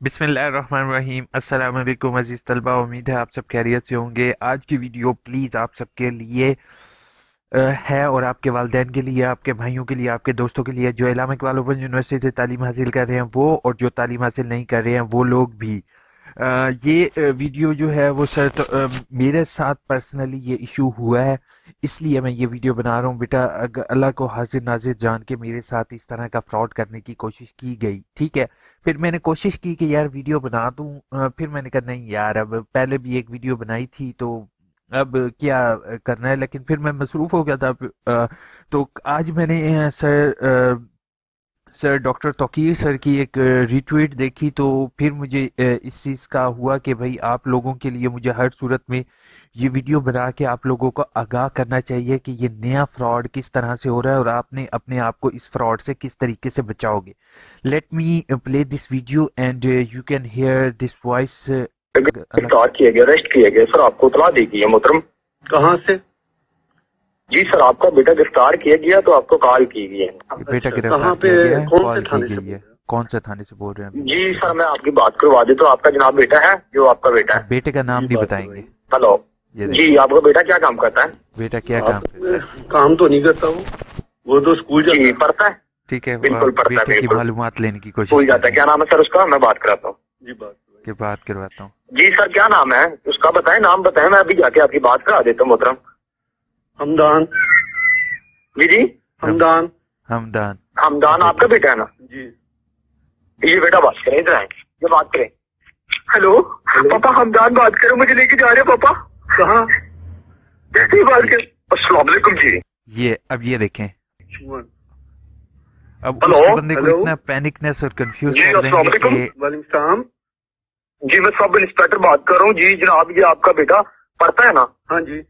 बिस्मिल्लाहिर्रहमानिर्रहीम। अस्सलाम वालेकुम अज़ीज़ तलबा, उम्मीद है आप सब खैरियत से होंगे। आज की वीडियो प्लीज़ आप सबके लिए है, और आपके वालिदैन के लिए, आपके भाइयों के लिए, आपके दोस्तों के लिए जो इलामा इकबाल ओपन यूनिवर्सिटी से तालीम हासिल कर रहे हैं वो, और जो तालीम हासिल नहीं कर रहे हैं वो लोग भी। ये वीडियो जो है वो सर मेरे साथ पर्सनली ये इशू हुआ है, इसलिए मैं ये वीडियो बना रहा हूँ। बेटा, अगर अल्लाह को हाजिर नाजिर जान के मेरे साथ इस तरह का फ्रॉड करने की कोशिश की गई, ठीक है। फिर मैंने कोशिश की कि यार वीडियो बना दूं, फिर मैंने कहा नहीं यार, अब पहले भी एक वीडियो बनाई थी तो अब क्या करना है। लेकिन फिर मैं मसरूफ हो गया था। तो आज मैंने सर डॉक्टर तौकीर सर की एक रिट्वीट देखी, तो फिर मुझे इस चीज़ का हुआ कि भाई आप लोगों के लिए मुझे हर सूरत में ये वीडियो बना के आप लोगों को आगाह करना चाहिए कि ये नया फ्रॉड किस तरह से हो रहा है और आपने अपने आप को इस फ्रॉड से किस तरीके से बचाओगे। Let me play this video and you can hear this voice. गिरफ्तार किया गया, अरेस्ट किया गया सर, आपको इत्तला दी गई है मोहतरम। कहाँ से? जी सर, आपका बेटा गिरफ्तार किया गया तो आपको कॉल की गई है। बेटा अच्छा, गिरफ्तार कहाँ पे? किया गया है, कौन कॉल से की थाने से गई बोल है। रहे हैं? कौन से थाने से बोल रहे हैं? जी सर, मैं आपकी बात करवा देता हूँ। आपका जनाब बेटा है, जो आपका बेटा अब है। बेटे का नाम जी, नहीं बात बताएंगे। करवाइए। हेलो ये जी, देखिए, आपका बेटा क्या काम करता है? बेटा क्या काम करता है? काम तो नहीं करता वो तो स्कूल जाता जी, है। पढ़ता है। ठीक है, बिल्कुल पढ़ता है, बेटे की बिल्कुल मालूमात लेने की कोशिश स्कूल कर जाता है। रहे क्या हैं नाम है सर उसका? मैं बात कराता हूँ। जी, बात करवाइए। कि बात करवाता हूँ। जी सर, क्या नाम है उसका? बताएं, नाम बताएं, मैं अभी जाके आपकी बात करा देता हूँ मोहतरम। हमदान। जी जी, हमदान। हमदान। हमदान आपका बेटा है ना? जी। ये बेटा बात करें, इधर आए, ये बात करें। Hello hello. पापा, हमदान बात करो, मुझे लेके जा रहे हो पापा। कहाँ? ये बात कर। अस्सलाम वालेकुम जी। ये अब ये देखें, अब हेलो। उसके बंदे को हेलो। इतना पैनिकनेस और कंफ्यूज जी, कर अस्सलाम देंगे वालेकुम। कि वालेकुम सलाम। जी, मैं सब इंस्पेक्टर बात कर रहा हूँ। जी जनाब, ये आपका बेटा पढ़ता है ना? हाँ जी।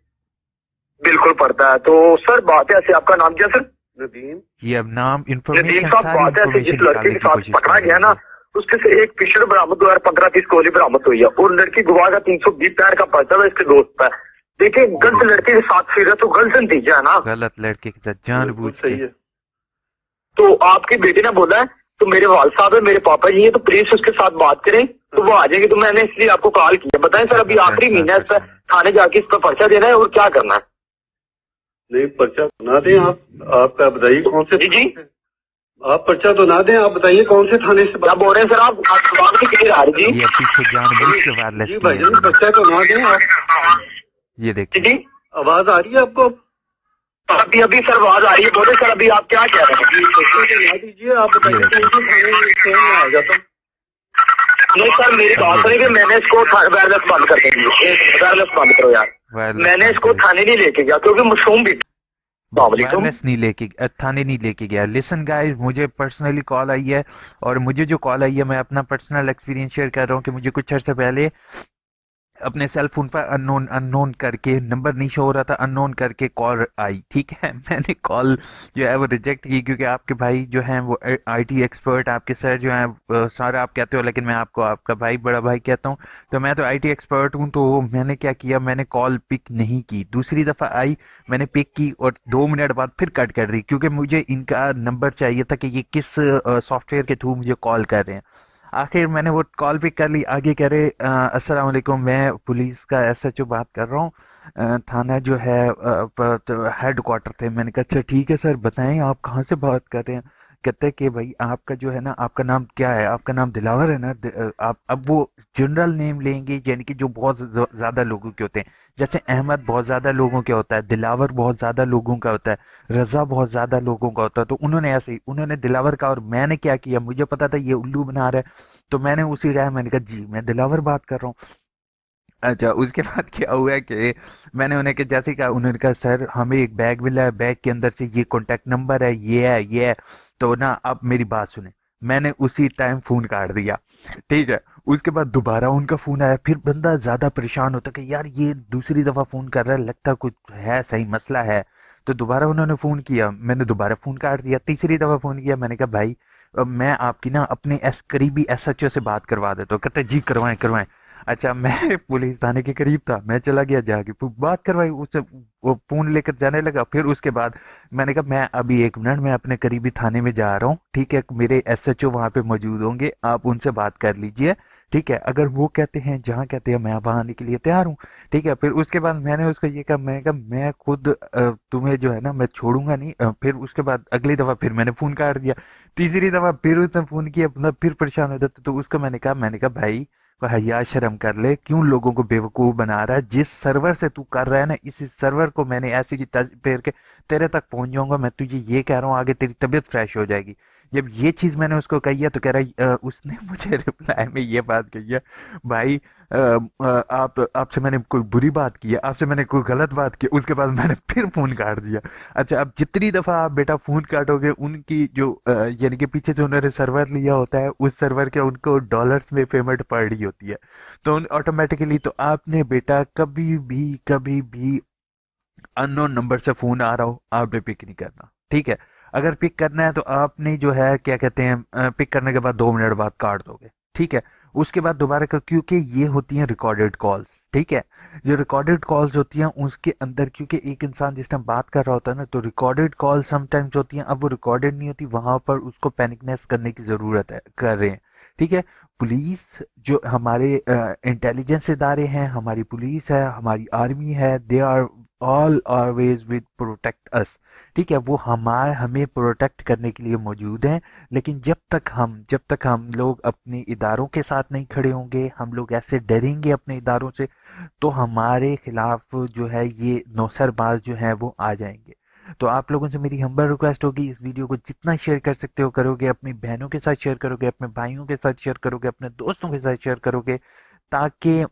बिल्कुल पढ़ता है। तो सर बात है ऐसे, आपका नाम क्या सर? नदीम। ये अब नाम नदीम इंफॉर्मेशन, साहब, सारी बात है ऐसे, जिस इंफॉर्मेशन लड़के निकालने के की साथ कोशिश पकड़ा कर गया रहे ना, हैं। उसके से एक पिछड़ बरामद हुआ है, 15-30 गोली बरामद हुई है, और लड़की गवाह का 320 पैर का पर्चा है इसके दोस्त पे। देखिए, गलत लड़के के साथ फिर तो गलत नतीजा है ना। गलत लड़के के साथ बिल्कुल जानबूझ सही के। है। तो आपके बेटे ने बोला है, तो मेरे वाल साहब है, मेरे पापा जी हैं, तो प्लीज उसके साथ बात करें तो वो आ जाएंगे। तो मैंने इसलिए आपको कॉल किया। बताएं सर, अभी आखिरी महीना है, इस पर थाने जाके इस पर पर्चा देना है और क्या करना है? नहीं, पर्चा तो ना दें आप। आपका बताइए कौन से? जी जी, आप पर्चा तो ना दें, आप बताइए कौन से थाने से क्या बोल रहे हैं सर आप? बात की क्लियर आ रही जी। ये अब पीछे जानबूझ के वायरलेस जी किया है भाईजान, इन्होंने। पर्चा तो ना दें आप। ये जी देखें, जी, आवाज आ रही है आपको? अभी अभी सर आवाज आ रही है। बोले सर, अभी आप क्या कह रहे हैं? जी, पर्चा तो ना दीजिए, आप बताइए कौन से थाने में आ जाता हूँ। नहीं सर, मेरी बात सुनिए कि मैंने इसको वायरलेस बंद कर देंगे। वायरलेस बंद करो यार। वायरलेस मैंने बंद इसको करो। थाने नहीं लेके गया क्योंकि मासूम भी। वालेकुम। वायरलेस नहीं लेके, थाने नहीं लेके गया। लिसन गाइस, मुझे पर्सनली कॉल आई है, और मुझे जो कॉल आई है मैं अपना पर्सनल एक्सपीरियंस शेयर कर रहा हूँ कि मुझे कुछ अर्से पहले अपने सेल फोन पर अननोन अननोन करके, नंबर नहीं शो हो रहा था, अननोन करके कॉल आई, ठीक है। मैंने कॉल जो है वो रिजेक्ट की, क्योंकि आपके भाई जो हैं वो आईटी एक्सपर्ट, आपके सर जो हैं सारा आप कहते हो, लेकिन मैं आपको आपका भाई, बड़ा भाई कहता हूँ। तो मैं तो आईटी एक्सपर्ट हूँ, तो मैंने क्या किया, मैंने कॉल पिक नहीं की। दूसरी दफ़ा आई, मैंने पिक की और 2 मिनट बाद फिर कट कर दी, क्योंकि मुझे इनका नंबर चाहिए था कि ये किस सॉफ्टवेयर के थ्रू मुझे कॉल कर रहे हैं। आखिर मैंने वो कॉल पिक कर ली। आगे कह रहे अस्सलाम वालेकुम, मैं पुलिस का एसएचओ बात कर रहा हूँ, थाना जो है हेड क्वार्टर थे। मैंने कहा अच्छा ठीक है सर, बताएं आप कहाँ से बात कर रहे हैं। कहते हैं कि भाई आपका जो है ना, आपका नाम क्या है? आपका नाम दिलावर है ना? आप अब वो जनरल नेम लेंगे, यानी कि जो बहुत ज़्यादा लोगों के होते हैं। जैसे अहमद बहुत ज़्यादा लोगों का होता है, दिलावर बहुत ज़्यादा लोगों का होता है, रज़ा बहुत ज़्यादा लोगों का होता है। तो उन्होंने ऐसे ही, उन्होंने दिलावर का, और मैंने क्या किया, मुझे पता था ये उल्लू बना रहा है, तो मैंने उसी राय, मैंने कहा जी मैं दिलावर बात कर रहा हूँ। अच्छा, उसके बाद क्या हुआ कि मैंने उन्हें, कि जैसे कहा, उन्होंने कहा सर हमें एक बैग मिला है, बैग के अंदर से ये कॉन्टैक्ट नंबर है, ये है, ये है। तो ना आप मेरी बात सुने, मैंने उसी टाइम फोन काट दिया, ठीक है। उसके बाद दोबारा उनका फोन आया, फिर बंदा ज्यादा परेशान होता कि यार ये दूसरी दफा फोन कर रहा है, लगता कुछ है, सही मसला है। तो दोबारा उन्होंने फोन किया, मैंने दोबारा फोन काट दिया। तीसरी दफा फोन किया, मैंने कहा भाई मैं आपकी ना अपने करीबी एसएचओ से बात करवा देता हूँ। कहते जी करवाएं करवाएं। अच्छा मैं पुलिस थाने के करीब था, मैं चला गया, जाके बात करवाई उससे, वो फोन लेकर जाने लगा। फिर उसके बाद मैंने कहा मैं अभी 1 मिनट मैं अपने करीबी थाने में जा रहा हूँ, ठीक है, मेरे एसएचओ वहां पे मौजूद होंगे, आप उनसे बात कर लीजिए, ठीक है, अगर वो कहते हैं जहाँ कहते हैं मैं वहां आने के लिए तैयार हूँ, ठीक है। फिर उसके बाद मैंने उसको ये कहा, मैं कहा मैं खुद तुम्हें जो है ना मैं छोड़ूंगा नहीं। फिर उसके बाद अगली दफा फिर मैंने फोन काट दिया, तीसरी दफा फिर उसने फोन किया, मतलब फिर परेशान हो जाता। तो उसको मैंने कहा भाई को हया शर्म कर ले, क्यों लोगों को बेवकूफ बना रहा है? जिस सर्वर से तू कर रहा है ना, इसी सर्वर को मैंने ऐसी की तज फेर के तेरे तक पहुंच जाऊंगा। मैं तुझे ये कह रहा हूँ, आगे तेरी तबीयत फ्रेश हो जाएगी। जब ये चीज मैंने उसको कही है तो कह रहा है उसने मुझे रिप्लाई में ये बात कही है, भाई आप आपसे मैंने कोई बुरी बात की है, आपसे मैंने कोई गलत बात की? उसके बाद मैंने फिर फोन काट दिया। अच्छा, अब जितनी दफा आप बेटा फोन काटोगे, उनकी जो यानी कि पीछे जो उन्होंने सर्वर लिया होता है, उस सर्वर के उनको डॉलर्स में पेमेंट पड़ रही होती है, तो ऑटोमेटिकली तो आपने बेटा कभी भी अननोन नंबर से फोन आ रहा हो, आपने पिक नहीं करना, ठीक है। अगर पिक करना है तो आपने जो है क्या कहते हैं, पिक करने के बाद 2 मिनट बाद काट दोगे, ठीक है। उसके बाद दोबारा कर, क्योंकि ये होती हैं रिकॉर्डेड कॉल्स, ठीक है। जो रिकॉर्डेड कॉल्स होती हैं उसके अंदर, क्योंकि एक इंसान जिस टाइम बात कर रहा होता है ना, तो रिकॉर्डेड कॉल समटाइम्स होती हैं, अब वो रिकॉर्डेड नहीं होती, वहां पर उसको पैनिकनेस करने की जरूरत है, कर रहे हैं, ठीक है। पुलिस जो हमारे इंटेलिजेंस इदारे हैं, हमारी पुलिस है, हमारी आर्मी है, they are all always with protect us, ठीक है, वो हमें प्रोटेक्ट करने के लिए मौजूद हैं। लेकिन जब तक हम लोग अपने इदारों के साथ नहीं खड़े होंगे, हम लोग ऐसे डरेंगे अपने इदारों से, तो हमारे खिलाफ जो है ये नौसरबाज जो है वो आ जाएंगे। तो आप लोगों से मेरी हम्बल रिक्वेस्ट होगी, इस वीडियो को जितना शेयर कर सकते हो करोगे, अपनी बहनों के साथ शेयर करोगे, अपने भाइयों के साथ शेयर करोगे, अपने दोस्तों के साथ शेयर करोगे, ताकि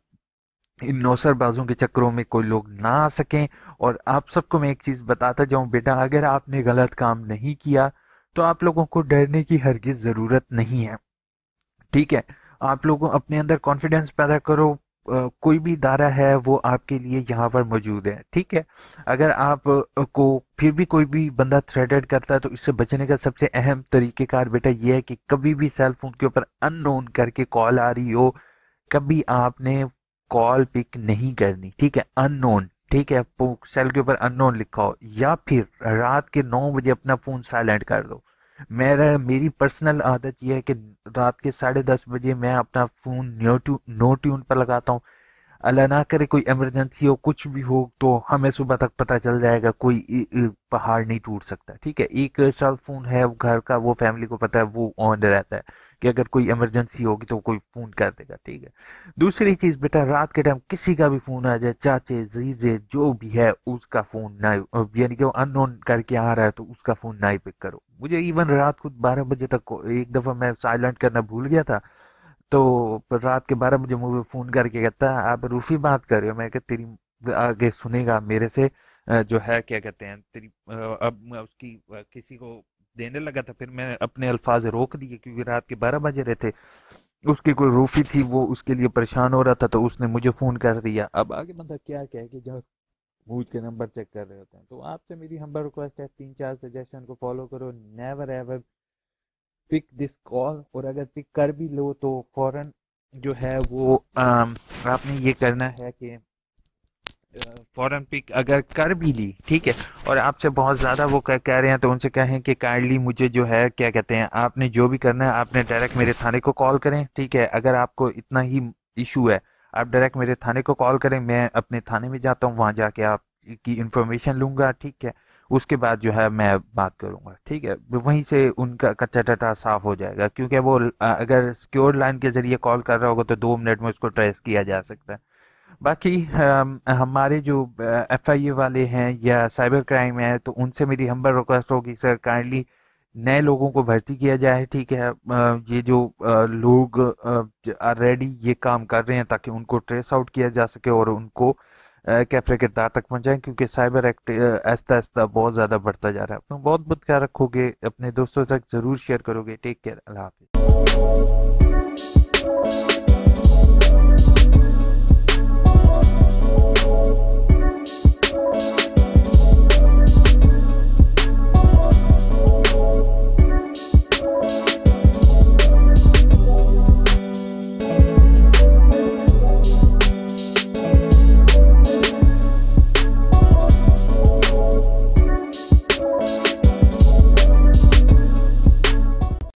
इन नौसरबाजों के चक्करों में कोई लोग ना आ सकें। और आप सबको मैं एक चीज बताता जाऊं बेटा, अगर आपने गलत काम नहीं किया तो आप लोगों को डरने की हरगिज जरूरत नहीं है, ठीक है। आप लोगों अपने अंदर कॉन्फिडेंस पैदा करो, कोई भी इदारा है वो आपके लिए यहाँ पर मौजूद है, ठीक है। अगर आप को फिर भी कोई भी बंदा थ्रेटेड करता है, तो इससे बचने का सबसे अहम तरीकेकार बेटा ये है कि कभी भी सेल फोन के ऊपर अननोन करके कॉल आ रही हो, कभी आपने कॉल पिक नहीं करनी, ठीक है, अननोन, ठीक है, सेल के ऊपर अननोन लिखा हो, या फिर रात के 9 बजे अपना फोन साइलेंट कर दो। मेरी पर्सनल आदत यह है कि रात के 10:30 बजे मैं अपना फोन नो ट्यून पर लगाता हूँ। अल्लाह ना करे कोई इमरजेंसी हो, कुछ भी हो, तो हमें सुबह तक पता चल जाएगा, कोई पहाड़ नहीं टूट सकता, ठीक है। एक सेल फोन है वो घर का, वो फैमिली को पता है, वो ऑन रहता है कि अगर कोई इमरजेंसी होगी तो कोई फोन कर देगा, ठीक है। दूसरी चीज बेटा, रात के टाइम किसी का भी फोन आ जाए, चाचे जीजे जो भी है, उसका फोन ना, यानी कि वो अननोन करके आ रहा है तो उसका फोन ना ही पिक करो। मुझे इवन रात को 12 बजे तक एक दफा मैं साइलेंट करना भूल गया था, तो रात के 12 बजे मुझे फोन करके कहता है आप रूफी बात कर रहे हो? मैं कहा तेरी आगे सुनेगा मेरे से, जो है क्या कहते हैं तेरी, अब मैं उसकी किसी को देने लगा था, फिर मैंने अपने अल्फाज रोक दिए, क्योंकि रात के 12 बजे रहे थे। उसकी कोई रूफी थी, वो उसके लिए परेशान हो रहा था, तो उसने मुझे फोन कर दिया। अब आगे बंदा क्या कहे कि जब मूज के नंबर चेक कर रहे होते हैं। तो आपसे मेरी हम्बल रिक्वेस्ट है, 3-4 सजेशन को फॉलो करो, never ever pick this call. और अगर पिक कर भी लो तो फौरन जो है वो आपने ये करना है कि फौरन पिक अगर कर भी ली, ठीक है, और आपसे बहुत ज़्यादा वो कह रहे हैं, तो उनसे कहें कि काइंडली मुझे जो है क्या कहते हैं, आपने जो भी करना है आपने डायरेक्ट मेरे थाने को कॉल करें, ठीक है। अगर आपको इतना ही इशू है, आप डायरेक्ट मेरे थाने को कॉल करें, मैं अपने थाने में जाता हूँ, वहाँ जाके आपकी इंफॉर्मेशन लूंगा, ठीक है। उसके बाद जो है मैं बात करूंगा, ठीक है, वहीं से उनका कच्चा टटा साफ हो जाएगा, क्योंकि वो अगर सिक्योर लाइन के जरिए कॉल कर रहा होगा तो 2 मिनट में उसको ट्रेस किया जा सकता है। बाकी हमारे जो एफआईए वाले हैं या साइबर क्राइम है, तो उनसे मेरी हम्बल रिक्वेस्ट होगी सर, काइंडली नए लोगों को भर्ती किया जाए, ठीक है। ये जो लोग ऑलरेडी ये काम कर रहे हैं, ताकि उनको ट्रेस आउट किया जा सके और उनको कैफरे किरदार तक पहुंचाएं, क्योंकि साइबर एक्ट आहिस्ता आहिस्ता बहुत ज़्यादा बढ़ता जा रहा है। अपना बहुत बहुत ख्याल रखोगे, अपने दोस्तों तक ज़रूर शेयर करोगे। टेक केयर, अल्लाह हाफिज़।